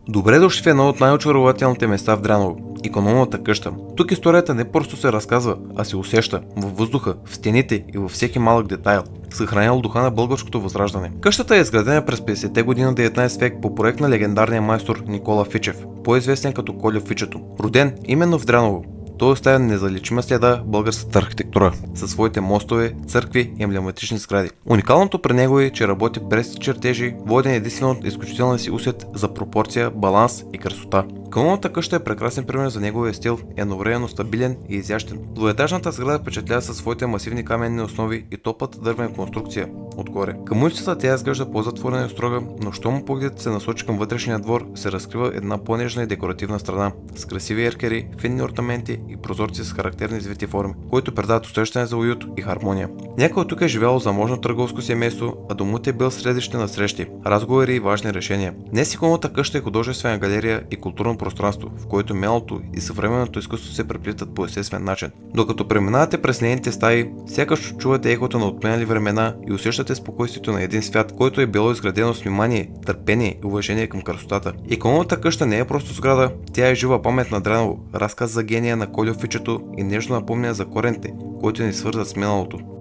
Добре дошли в едно от най-очарователните места в Дряново – икономната къща. Тук историята не просто се разказва, а се усеща във въздуха, в стените и във всеки малък детайл, съхранял духа на българското възраждане. Къщата е изградена през 50-те години на 19 век по проект на легендарния майстор Никола Фичев, по-известен като Кольо Фичето. Роден именно в Дряново, той оставя незаличима следа в българската архитектура, със своите мостове, църкви и емблематични сгради. Уникалното при него е, че работи без чертежи, воден единствено от изключителния си усет за пропорция, баланс и красота. Икономната къща е прекрасен пример за неговия стил, едновременно стабилен и изящен. Двоетажната сграда впечатлява със своите масивни каменни основи и топлата дървена конструкция отгоре. Към улицата тя изглежда по-затворена и строга, но щом погледът се насочи към вътрешния двор, се разкрива една по-нежна и декоративна страна, с красиви еркери, финни ортаменти и прозорци с характерни извити форми, които придават усещане за уют и хармония. Някой тук е живяло заможно търговско семейство, а домът е бил средище на срещи, разговори и важни решения. Днес икономната къща е художествена галерия и културно пространство, в което миналото и съвременното изкуство се преплитат по естествен начин. Докато преминавате през нейните стаи, сякаш чувате ехото на отминали времена и усещате спокойствието на един свят, който е било изградено с внимание, търпение и уважение към красотата. Икономната къща не е просто сграда, тя е жива памет на Дряново, разказ за гения на Кольо Фичето и нежно напомня за корените, които ни свързват с миналото.